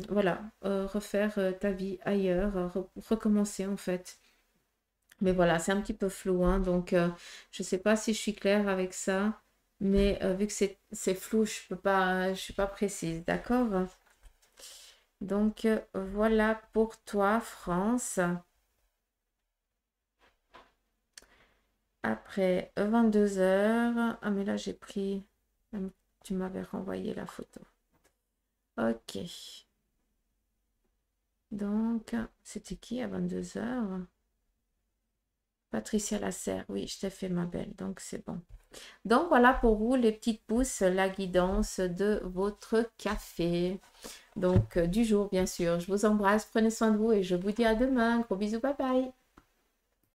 voilà, refaire ta vie ailleurs, recommencer en fait. Mais voilà, c'est un petit peu flou, hein, donc je ne sais pas si je suis claire avec ça, mais vu que c'est flou, je suis pas précise, d'accord? Donc voilà pour toi, France. Après 22 heures, ah mais là j'ai pris, tu m'avais renvoyé la photo. Ok, donc c'était qui à 22 heures? Patricia Lasserre, oui, je t'ai fait ma belle, donc c'est bon. Donc voilà pour vous les petites pousses, la guidance de votre café. Donc du jour bien sûr. Je vous embrasse, prenez soin de vous et je vous dis à demain. Gros bisous, bye bye.